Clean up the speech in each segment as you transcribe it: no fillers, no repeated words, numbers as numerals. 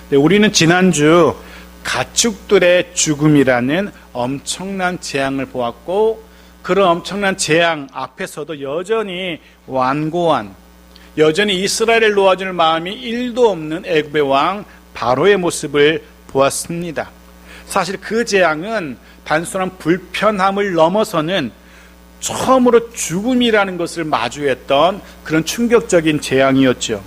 네, 우리는 지난주 가축들의 죽음이라는 엄청난 재앙을 보았고, 그런 엄청난 재앙 앞에서도 여전히 완고한, 여전히 이스라엘을 놓아줄 마음이 1도 없는 애굽의 왕 바로의 모습을 보았습니다. 사실 그 재앙은 단순한 불편함을 넘어서는 처음으로 죽음이라는 것을 마주했던 그런 충격적인 재앙이었죠.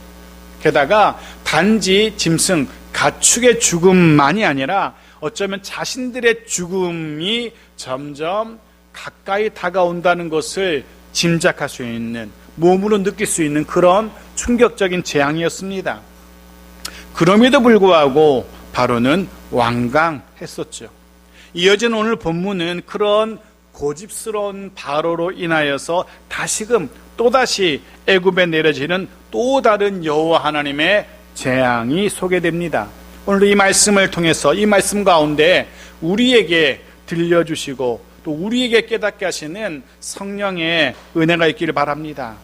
게다가 단지 짐승, 가축의 죽음만이 아니라 어쩌면 자신들의 죽음이 점점 가까이 다가온다는 것을 짐작할 수 있는, 몸으로 느낄 수 있는 그런 충격적인 재앙이었습니다. 그럼에도 불구하고 바로는 완강했었죠. 이어진 오늘 본문은 그런 고집스러운 바로로 인하여서 다시금 또다시 애굽에 내려지는 또 다른 여호와 하나님의 재앙이 소개됩니다. 오늘 이 말씀을 통해서, 이 말씀 가운데 우리에게 들려주시고 또 우리에게 깨닫게 하시는 성령의 은혜가 있기를 바랍니다.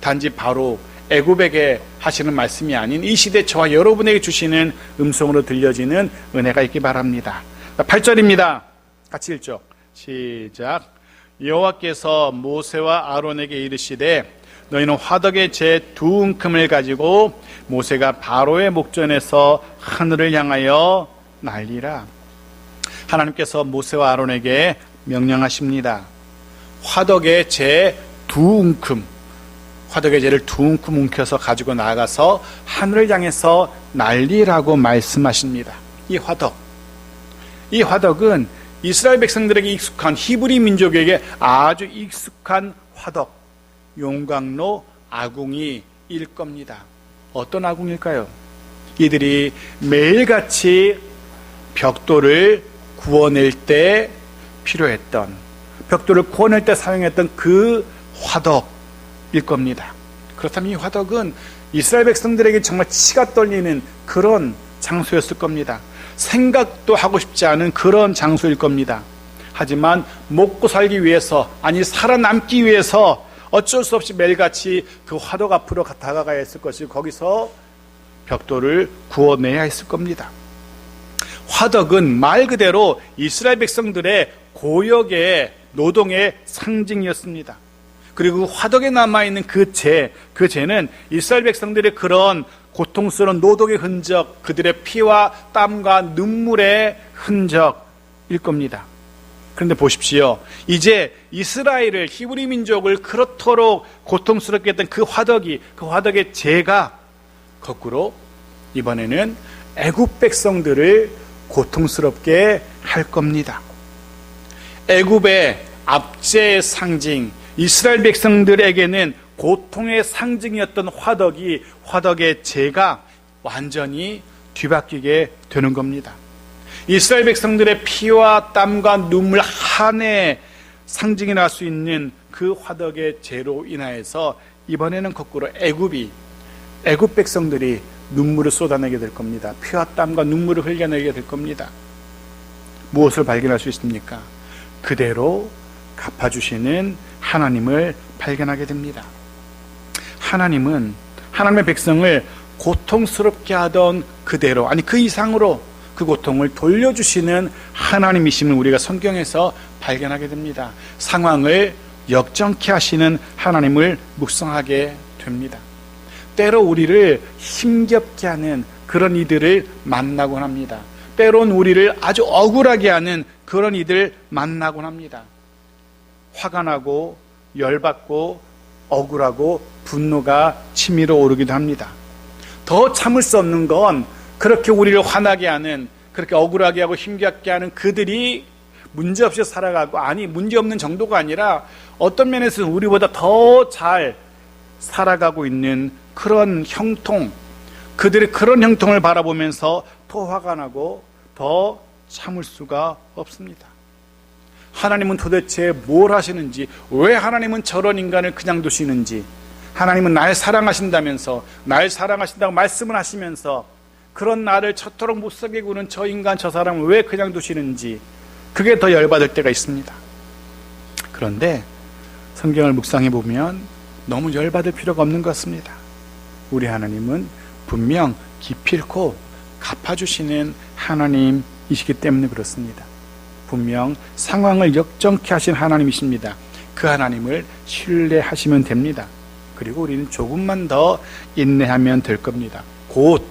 단지 바로 애굽에게 하시는 말씀이 아닌 이 시대 저와 여러분에게 주시는 음성으로 들려지는 은혜가 있기 바랍니다. 8절입니다. 같이 읽죠. 시작. 여호와께서 모세와 아론에게 이르시되 너희는 화덕의 재 2움큼을 가지고 모세가 바로의 목전에서 하늘을 향하여 날리라. 하나님께서 모세와 아론에게 명령하십니다. 화덕의 재 2움큼, 화덕의 재를 2움큼 움켜서 가지고 나가서 하늘을 향해서 날리라고 말씀하십니다. 이 화덕은 이스라엘 백성들에게 익숙한, 히브리 민족에게 아주 익숙한 화덕, 용광로 아궁이일 겁니다. 어떤 아궁일까요? 이들이 매일같이 벽돌을 구워낼 때 필요했던, 벽돌을 구워낼 때 사용했던 그 화덕일 겁니다. 그렇다면 이 화덕은 이스라엘 백성들에게 정말 치가 떨리는 그런 장소였을 겁니다. 생각도 하고 싶지 않은 그런 장소일 겁니다. 하지만 먹고 살기 위해서, 아니 살아남기 위해서 어쩔 수 없이 매일같이 그 화덕 앞으로 다가가야 했을 것이, 거기서 벽돌을 구워내야 했을 겁니다. 화덕은 말 그대로 이스라엘 백성들의 고역의 노동의 상징이었습니다. 그리고 화덕에 남아있는 그 재는 이스라엘 백성들의 그런 고통스러운 노동의 흔적, 그들의 피와 땀과 눈물의 흔적일 겁니다. 그런데 보십시오. 이제 이스라엘을, 히브리 민족을 그렇도록 고통스럽게 했던 그 화덕의 재가 거꾸로 이번에는 애굽 백성들을 고통스럽게 할 겁니다. 애굽의 압제의 상징, 이스라엘 백성들에게는 고통의 상징이었던 화덕의 재가 완전히 뒤바뀌게 되는 겁니다. 이스라엘 백성들의 피와 땀과 눈물 한해 상징이 날 수 있는 그 화덕의 재로 인하여서 이번에는 거꾸로 애굽 백성들이 눈물을 쏟아내게 될 겁니다. 피와 땀과 눈물을 흘려내게 될 겁니다. 무엇을 발견할 수 있습니까? 그대로 갚아주시는 하나님을 발견하게 됩니다. 하나님은 하나님의 백성을 고통스럽게 하던 그대로, 아니 그 이상으로 그 고통을 돌려주시는 하나님이심을 우리가 성경에서 발견하게 됩니다. 상황을 역전케 하시는 하나님을 묵상하게 됩니다. 때로 우리를 힘겹게 하는 그런 이들을 만나곤 합니다. 때론 우리를 아주 억울하게 하는 그런 이들을 만나곤 합니다. 화가 나고 열받고 억울하고 분노가 치밀어 오르기도 합니다. 더 참을 수 없는 건 그렇게 우리를 화나게 하는, 그렇게 억울하게 하고 힘겹게 하는 그들이 문제없이 살아가고, 아니 문제없는 정도가 아니라 어떤 면에서는 우리보다 더 잘 살아가고 있는 그런 형통, 그들의 그런 형통을 바라보면서 더 화가 나고 더 참을 수가 없습니다. 하나님은 도대체 뭘 하시는지, 왜 하나님은 저런 인간을 그냥 두시는지, 하나님은 날 사랑하신다면서, 날 사랑하신다고 말씀을 하시면서 그런 나를 저토록 못살게 구는 저 인간, 저 사람을 왜 그냥 두시는지, 그게 더 열받을 때가 있습니다. 그런데 성경을 묵상해 보면 너무 열받을 필요가 없는 것 같습니다. 우리 하나님은 분명 기필코 갚아주시는 하나님이시기 때문에 그렇습니다. 분명 상황을 역정케 하신 하나님이십니다. 그 하나님을 신뢰하시면 됩니다. 그리고 우리는 조금만 더 인내하면 될 겁니다. 곧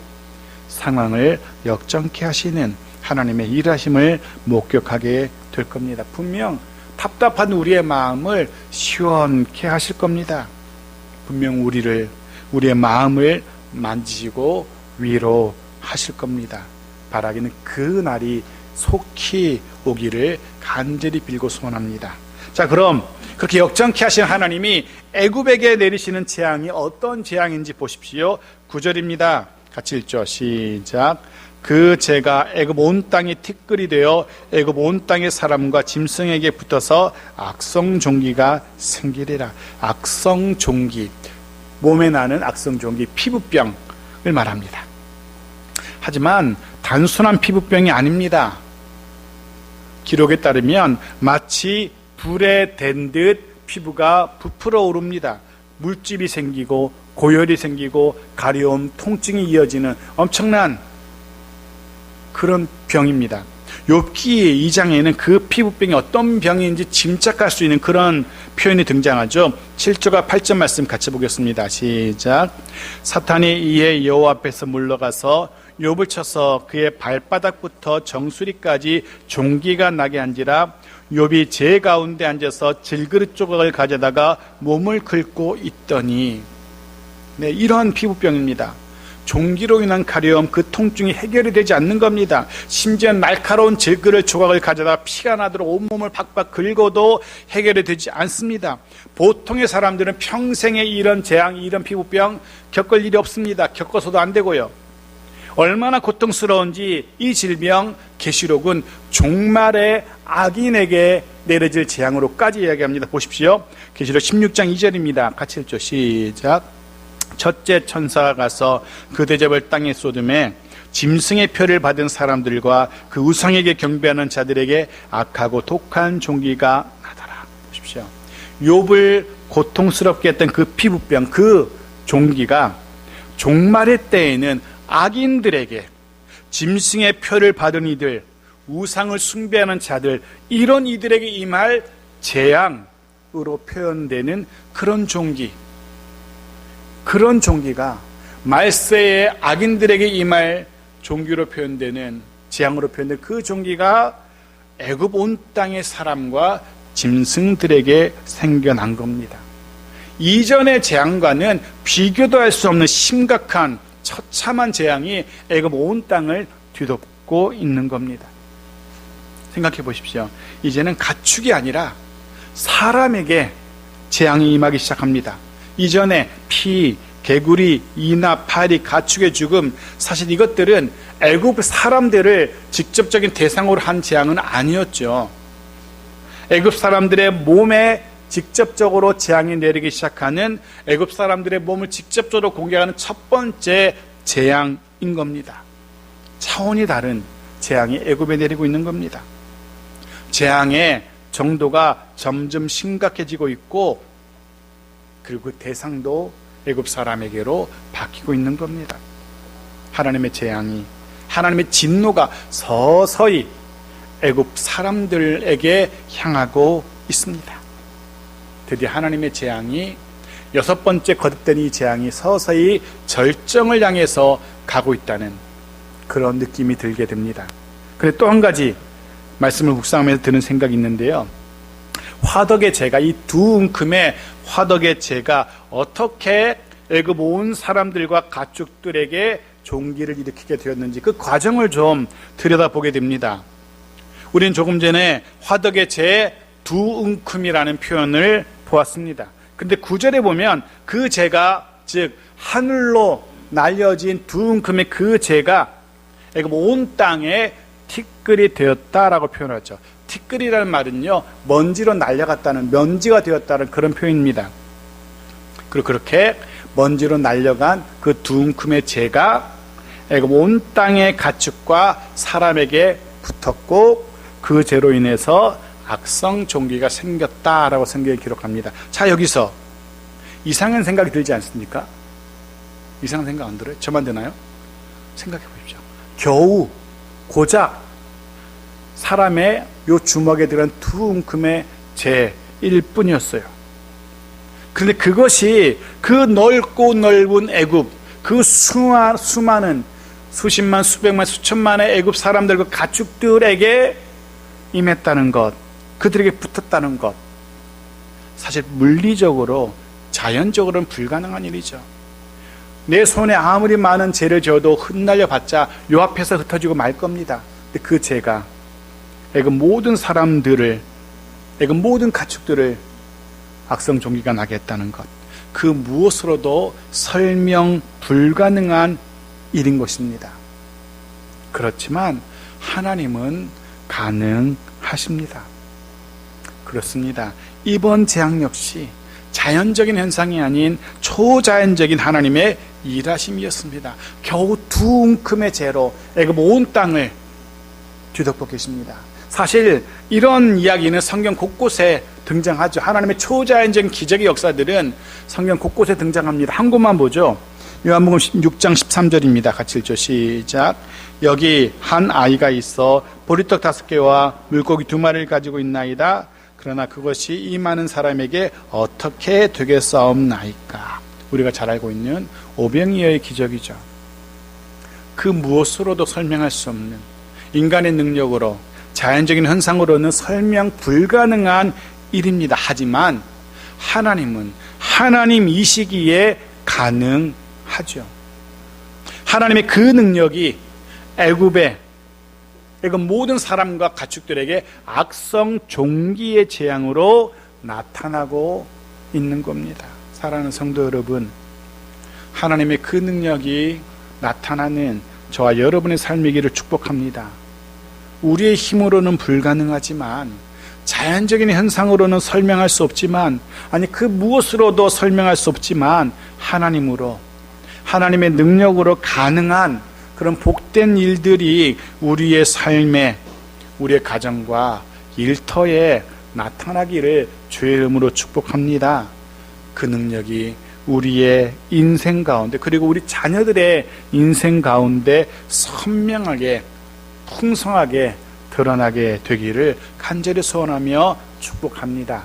상황을 역정케 하시는 하나님의 일하심을 목격하게 될 겁니다. 분명 답답한 우리의 마음을 시원케 하실 겁니다. 분명 우리의 마음을 만지시고 위로하실 겁니다. 바라기는 그 날이 속히 오기를 간절히 빌고 소원합니다. 자, 그럼 그렇게 역정케 하신 하나님이 애굽에게 내리시는 재앙이 어떤 재앙인지 보십시오. 9절입니다. 같이 읽죠. 시작. 그 재가 애굽 온 땅이 티끌이 되어 애굽 온 땅의 사람과 짐승에게 붙어서 악성종기가 생기리라. 악성종기, 몸에 나는 악성종기, 피부병을 말합니다. 하지만 단순한 피부병이 아닙니다. 기록에 따르면 마치 불에 댄 듯 피부가 부풀어 오릅니다. 물집이 생기고 고열이 생기고 가려움, 통증이 이어지는 엄청난 그런 병입니다. 욥기 2장에는 그 피부병이 어떤 병인지 짐작할 수 있는 그런 표현이 등장하죠. 7절과 8절 말씀 같이 보겠습니다. 시작. 사탄이 이에 여호와 앞에서 물러가서 욥을 쳐서 그의 발바닥부터 정수리까지 종기가 나게 한지라. 욥이 재 가운데 앉아서 질그릇 조각을 가져다가 몸을 긁고 있더니, 네, 이러한 피부병입니다. 종기로 인한 가려움, 그 통증이 해결이 되지 않는 겁니다. 심지어 날카로운 질그릇 조각을 가져다 피가 나도록 온몸을 박박 긁어도 해결이 되지 않습니다. 보통의 사람들은 평생에 이런 재앙, 이런 피부병 겪을 일이 없습니다. 겪어서도 안 되고요. 얼마나 고통스러운지 이 질병 계시록은 종말의 악인에게 내려질 재앙으로까지 이야기합니다. 보십시오. 계시록 16장 2절입니다. 같이 읽죠. 시작. 첫째 천사가 가서 그 대접을 땅에 쏟음에 짐승의 표를 받은 사람들과 그 우상에게 경배하는 자들에게 악하고 독한 종기가 나더라. 보십시오. 욥을 고통스럽게 했던 그 피부병, 그 종기가 종말의 때에는 악인들에게, 짐승의 표를 받은 이들, 우상을 숭배하는 자들, 이런 이들에게 임할 재앙으로 표현되는 그런 종기, 그런 종기가 말세의 악인들에게 임할 종기로 표현되는, 재앙으로 표현되는 그 종기가 애굽 온 땅의 사람과 짐승들에게 생겨난 겁니다. 이전의 재앙과는 비교도 할 수 없는 심각한 처참한 재앙이 애굽 온 땅을 뒤덮고 있는 겁니다. 생각해 보십시오. 이제는 가축이 아니라 사람에게 재앙이 임하기 시작합니다. 이전에 피, 개구리, 이나, 파리, 가축의 죽음, 사실 이것들은 애굽 사람들을 직접적인 대상으로 한 재앙은 아니었죠. 애굽 사람들의 몸에 직접적으로 재앙이 내리기 시작하는, 애굽 사람들의 몸을 직접적으로 공격하는 첫 번째 재앙인 겁니다. 차원이 다른 재앙이 애굽에 내리고 있는 겁니다. 재앙의 정도가 점점 심각해지고 있고, 그리고 그 대상도 애굽 사람에게로 바뀌고 있는 겁니다. 하나님의 재앙이, 하나님의 진노가 서서히 애굽 사람들에게 향하고 있습니다. 드디어 하나님의 재앙이, 여섯 번째 거듭된 이 재앙이 서서히 절정을 향해서 가고 있다는 그런 느낌이 들게 됩니다. 그런데 또 한 가지 말씀을 묵상하면서 드는 생각이 있는데요. 화덕의 재가, 이 두 움큼의 화덕의 재가 어떻게 애굽 온 사람들과 가축들에게 종기를 일으키게 되었는지 그 과정을 좀 들여다보게 됩니다. 우리는 조금 전에 화덕의 재 두 움큼이라는 표현을 보았습니다. 근데 9절에 보면 그 재가, 즉 하늘로 날려진 두 움큼의 그 재가 애굽 온 땅에 티끌이 되었다라고 표현하죠. 티끌이라는 말은요, 먼지로 날려갔다는, 먼지가 되었다는 그런 표현입니다. 그리고 그렇게 먼지로 날려간 그 두 움큼의 재가 애굽 온 땅의 가축과 사람에게 붙었고, 그 재로 인해서 악성 종기가 생겼다라고 성경이 기록합니다. 자, 여기서 이상한 생각이 들지 않습니까? 이상한 생각 안 들어요? 저만 드나요? 생각해 보십시오. 겨우 고작 사람의 요 주먹에 들은 두 움큼의 재일 뿐이었어요. 그런데 그것이 그 넓고 넓은 애굽, 그 수많은 수십만, 수백만, 수천만의 애굽 사람들, 그 가축들에게 임했다는 것, 그들에게 붙었다는 것, 사실 물리적으로, 자연적으로는 불가능한 일이죠. 내 손에 아무리 많은 죄를 져도 흩날려봤자 요 앞에서 흩어지고 말 겁니다. 근데 그 죄가 애굽 모든 사람들을, 애굽 모든 가축들을 악성 종기가 나게 했다는 것, 그 무엇으로도 설명 불가능한 일인 것입니다. 그렇지만 하나님은 가능하십니다. 그렇습니다. 이번 재앙 역시 자연적인 현상이 아닌 초자연적인 하나님의 일하심이었습니다. 겨우 두 움큼의 재로 애굽 온 땅을 뒤덮고 계십니다. 사실 이런 이야기는 성경 곳곳에 등장하죠. 하나님의 초자연적인 기적의 역사들은 성경 곳곳에 등장합니다. 한 곳만 보죠. 요한복음 6장 13절입니다. 같이 읽죠. 시작. 여기 한 아이가 있어 보리떡 5개와 물고기 2마리를 가지고 있나이다. 그러나 그것이 이 많은 사람에게 어떻게 되겠사옵나이까. 우리가 잘 알고 있는 오병이어의 기적이죠. 그 무엇으로도 설명할 수 없는 인간의 능력으로, 자연적인 현상으로는 설명 불가능한 일입니다. 하지만 하나님은 하나님이시기에 가능하죠. 하나님의 그 능력이 애굽 모든 사람과 가축들에게 악성 종기의 재앙으로 나타나고 있는 겁니다. 사랑하는 성도 여러분, 하나님의 그 능력이 나타나는 저와 여러분의 삶이기를 축복합니다. 우리의 힘으로는 불가능하지만, 자연적인 현상으로는 설명할 수 없지만, 아니 그 무엇으로도 설명할 수 없지만 하나님으로, 하나님의 능력으로 가능한 그런 복된 일들이 우리의 삶에, 우리의 가정과 일터에 나타나기를 주의 이름으로 축복합니다. 그 능력이 우리의 인생 가운데, 그리고 우리 자녀들의 인생 가운데 선명하게, 풍성하게 드러나게 되기를 간절히 소원하며 축복합니다.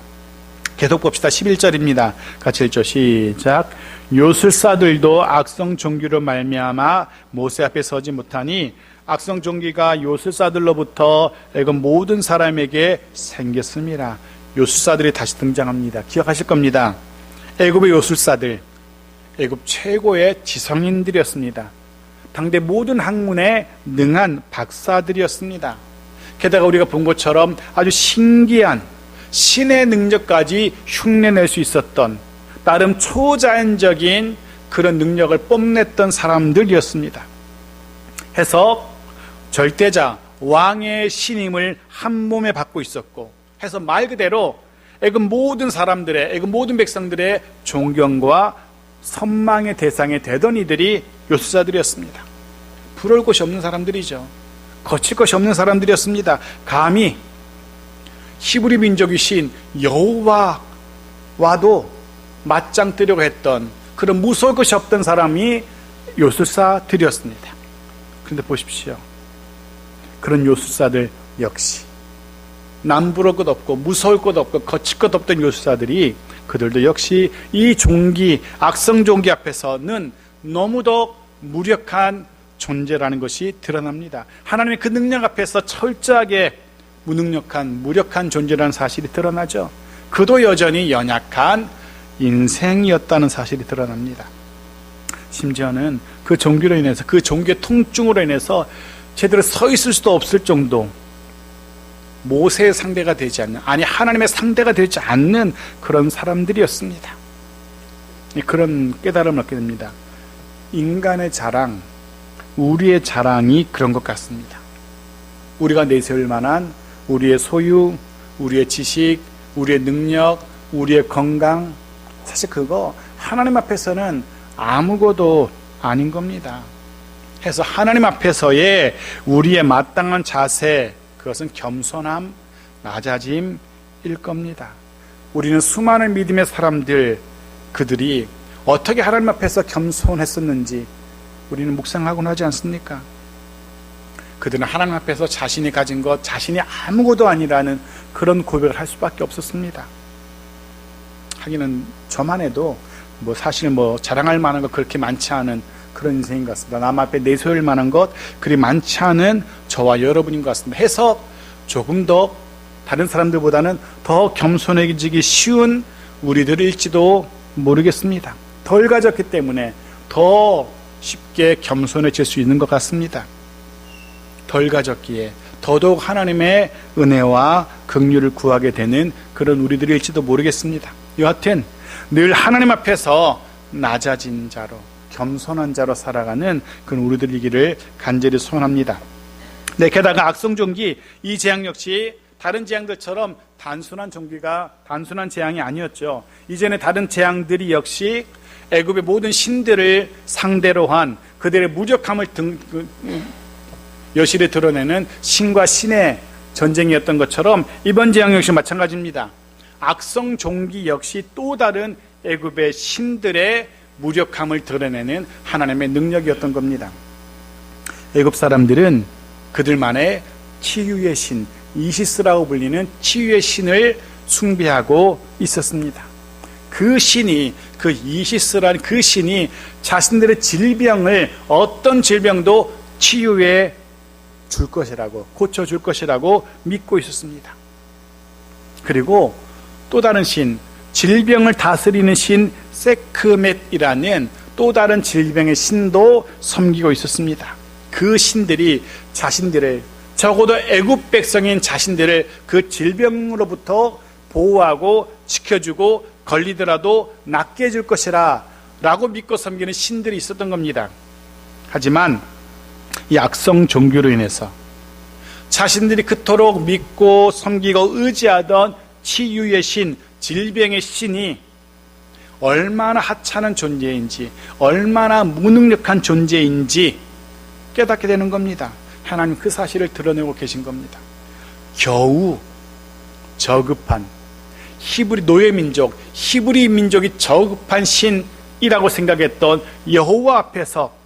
계속 봅시다. 11절입니다. 같이 읽죠. 시작. 요술사들도 악성 종기로 말미암아 모세 앞에 서지 못하니 악성 종기가 요술사들로부터 애굽 모든 사람에게 생겼습니다. 요술사들이 다시 등장합니다. 기억하실 겁니다. 애굽의 요술사들, 애굽 최고의 지성인들이었습니다. 당대 모든 학문에 능한 박사들이었습니다. 게다가 우리가 본 것처럼 아주 신기한 신의 능력까지 흉내낼 수 있었던, 나름 초자연적인 그런 능력을 뽐냈던 사람들이었습니다. 해서 절대자 왕의 신임을 한 몸에 받고 있었고, 해서 말 그대로 애굽 모든 사람들의, 애굽 모든 백성들의 존경과 선망의 대상이 되던 이들이 요술사들이었습니다. 부러울 것이 없는 사람들이죠. 거칠 것이 없는 사람들이었습니다. 감히 히브리 민족이신 여호와와도 맞짱 뜨려고 했던, 그런 무서울 것이 없던 사람이 요술사들이었습니다. 그런데 보십시오. 그런 요술사들 역시 남부러울 것 없고 무서울 것 없고 거칠 것 없던 요술사들이, 그들도 역시 이 종기, 악성 종기 앞에서는 너무도 무력한 존재라는 것이 드러납니다. 하나님의 그 능력 앞에서 철저하게 무력한 존재라는 사실이 드러나죠. 그도 여전히 연약한 인생이었다는 사실이 드러납니다. 심지어는 그 종기로 인해서, 그 종기의 통증으로 인해서 제대로 서 있을 수도 없을 정도, 모세의 상대가 되지 않는, 아니 하나님의 상대가 되지 않는 그런 사람들이었습니다. 그런 깨달음을 얻게 됩니다. 인간의 자랑, 우리의 자랑이 그런 것 같습니다. 우리가 내세울 만한 우리의 소유, 우리의 지식, 우리의 능력, 우리의 건강, 사실 그거 하나님 앞에서는 아무것도 아닌 겁니다. 해서 하나님 앞에서의 우리의 마땅한 자세, 그것은 겸손함, 낮아짐일 겁니다. 우리는 수많은 믿음의 사람들, 그들이 어떻게 하나님 앞에서 겸손했었는지 우리는 묵상하곤 하지 않습니까? 그들은 하나님 앞에서 자신이 가진 것, 자신이 아무것도 아니라는 그런 고백을 할 수밖에 없었습니다. 하기는 저만 해도 사실 자랑할 만한 것 그렇게 많지 않은 그런 인생인 것 같습니다. 남 앞에 내세울 만한 것 그리 많지 않은 저와 여러분인 것 같습니다. 해서 조금 더 다른 사람들보다는 더 겸손해지기 쉬운 우리들일지도 모르겠습니다. 덜 가졌기 때문에 더 쉽게 겸손해질 수 있는 것 같습니다. 덜 가졌기에 더더욱 하나님의 은혜와 긍휼을 구하게 되는 그런 우리들일지도 모르겠습니다. 여하튼 늘 하나님 앞에서 낮아진 자로, 겸손한 자로 살아가는 그런 우리들이기를 간절히 소원합니다. 네, 게다가 악성종기 이 재앙 역시 다른 재앙들처럼 단순한 재앙이 아니었죠. 이전에 다른 재앙들이 역시 애굽의 모든 신들을 상대로 한 그들의 무력함을 여실히 드러내는 신과 신의 전쟁이었던 것처럼 이번 재앙 역시 마찬가지입니다. 악성종기 역시 또 다른 애굽의 신들의 무력함을 드러내는 하나님의 능력이었던 겁니다. 애굽 사람들은 그들만의 치유의 신, 이시스라고 불리는 치유의 신을 숭배하고 있었습니다. 그 신이, 그 이시스라는 그 신이 자신들의 질병을, 어떤 질병도 치유해 줄 것이라고, 고쳐줄 것이라고 믿고 있었습니다. 그리고 또 다른 신, 질병을 다스리는 신 세크멧이라는 또 다른 질병의 신도 섬기고 있었습니다. 그 신들이 자신들을, 적어도 애굽 백성인 자신들을 그 질병으로부터 보호하고 지켜주고 걸리더라도 낫게 해줄 것이라 라고 믿고 섬기는 신들이 있었던 겁니다. 하지만 이 악성 종교로 인해서 자신들이 그토록 믿고 섬기고 의지하던 치유의 신, 질병의 신이 얼마나 하찮은 존재인지, 얼마나 무능력한 존재인지 깨닫게 되는 겁니다. 하나님 그 사실을 드러내고 계신 겁니다. 겨우 저급한 히브리 노예민족, 히브리 민족이 저급한 신이라고 생각했던 여호와 앞에서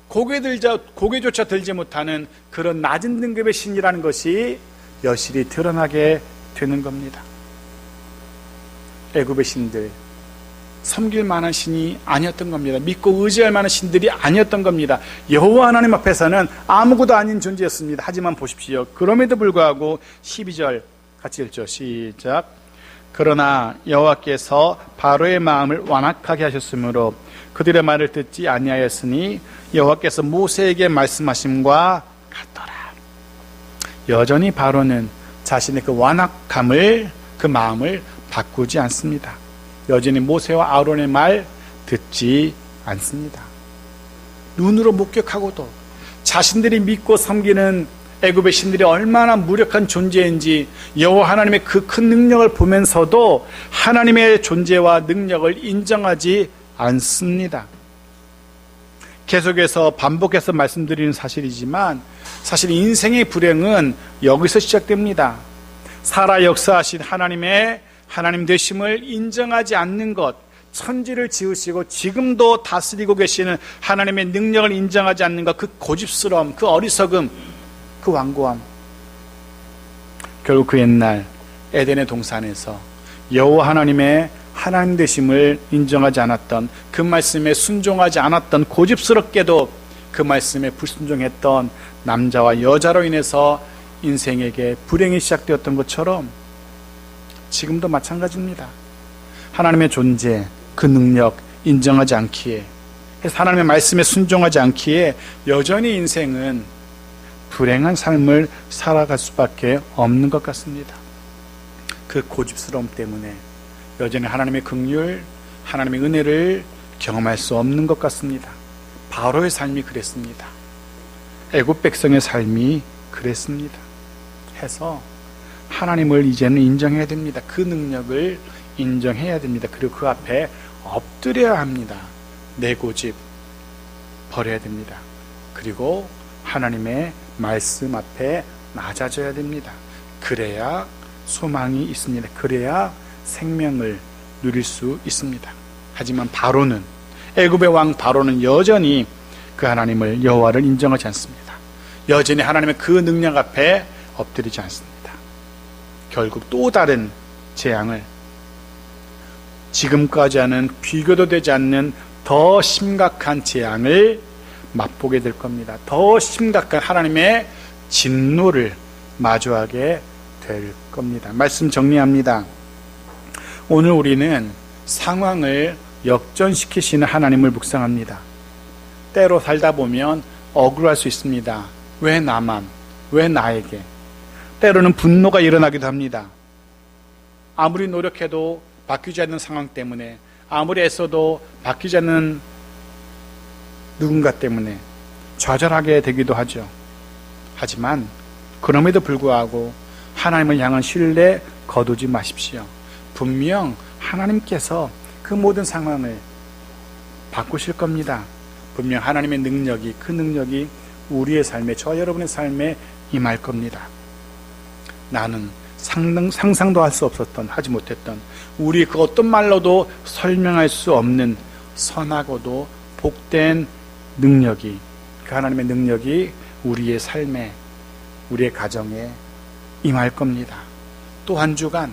고개조차 들지 못하는 그런 낮은 등급의 신이라는 것이 여실히 드러나게 되는 겁니다. 애굽의 신들, 섬길 만한 신이 아니었던 겁니다. 믿고 의지할 만한 신들이 아니었던 겁니다. 여호와 하나님 앞에서는 아무것도 아닌 존재였습니다. 하지만 보십시오. 그럼에도 불구하고 12절 같이 읽죠. 시작. 그러나 여호와께서 바로의 마음을 완악하게 하셨으므로 그들의 말을 듣지 아니하였으니 여호와께서 모세에게 말씀하심과 같더라. 여전히 바로는 자신의 그 완악함을, 그 마음을 바꾸지 않습니다. 여전히 모세와 아론의 말 듣지 않습니다. 눈으로 목격하고도 자신들이 믿고 섬기는 애굽의 신들이 얼마나 무력한 존재인지 여호와 하나님의 그 큰 능력을 보면서도 하나님의 존재와 능력을 인정하지 않습니다. 계속해서 반복해서 말씀드리는 사실이지만 사실 인생의 불행은 여기서 시작됩니다. 살아 역사하신 하나님 되심을 인정하지 않는 것, 천지를 지으시고 지금도 다스리고 계시는 하나님의 능력을 인정하지 않는 것, 그 고집스러움, 그 어리석음, 그 완고함. 결국 그 옛날 에덴의 동산에서 여호와 하나님의 하나님 되심을 인정하지 않았던, 그 말씀에 순종하지 않았던, 고집스럽게도 그 말씀에 불순종했던 남자와 여자로 인해서 인생에게 불행이 시작되었던 것처럼 지금도 마찬가지입니다. 하나님의 존재, 그 능력 인정하지 않기에, 하나님의 말씀에 순종하지 않기에 여전히 인생은 불행한 삶을 살아갈 수밖에 없는 것 같습니다. 그 고집스러움 때문에 여전히 하나님의 긍휼, 하나님의 은혜를 경험할 수 없는 것 같습니다. 바로의 삶이 그랬습니다. 애굽 백성의 삶이 그랬습니다. 해서 하나님을 이제는 인정해야 됩니다. 그 능력을 인정해야 됩니다. 그리고 그 앞에 엎드려야 합니다. 내 고집 버려야 됩니다. 그리고 하나님의 말씀 앞에 낮아져야 됩니다. 그래야 소망이 있습니다. 그래야 생명을 누릴 수 있습니다. 하지만 애굽의 왕 바로는 여전히 그 하나님을, 여호와를 인정하지 않습니다. 여전히 하나님의 그 능력 앞에 엎드리지 않습니다. 결국 또 다른 재앙을, 지금까지와는 비교도 되지 않는 더 심각한 재앙을 맛보게 될 겁니다. 더 심각한 하나님의 진노를 마주하게 될 겁니다. 말씀 정리합니다. 오늘 우리는 상황을 역전시키시는 하나님을 묵상합니다. 때로 살다 보면 억울할 수 있습니다. 왜 나만? 왜 나에게? 때로는 분노가 일어나기도 합니다. 아무리 노력해도 바뀌지 않는 상황 때문에, 아무리 애써도 바뀌지 않는 누군가 때문에 좌절하게 되기도 하죠. 하지만 그럼에도 불구하고 하나님을 향한 신뢰 거두지 마십시오. 분명 하나님께서 그 모든 상황을 바꾸실 겁니다. 분명 하나님의 능력이, 그 능력이 우리의 삶에, 저와 여러분의 삶에 임할 겁니다. 나는 상상도 할 수 없었던, 하지 못했던, 우리 그 어떤 말로도 설명할 수 없는 선하고도 복된 능력이, 그 하나님의 능력이 우리의 삶에, 우리의 가정에 임할 겁니다. 또 한 주간,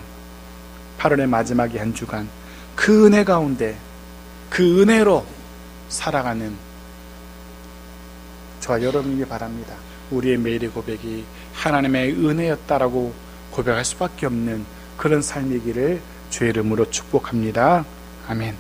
8월의 마지막의 한 주간, 그 은혜 가운데, 그 은혜로 살아가는 저와 여러분에게 바랍니다. 우리의 매일의 고백이 하나님의 은혜였다라고 고백할 수밖에 없는 그런 삶이기를 주의 이름으로 축복합니다. 아멘.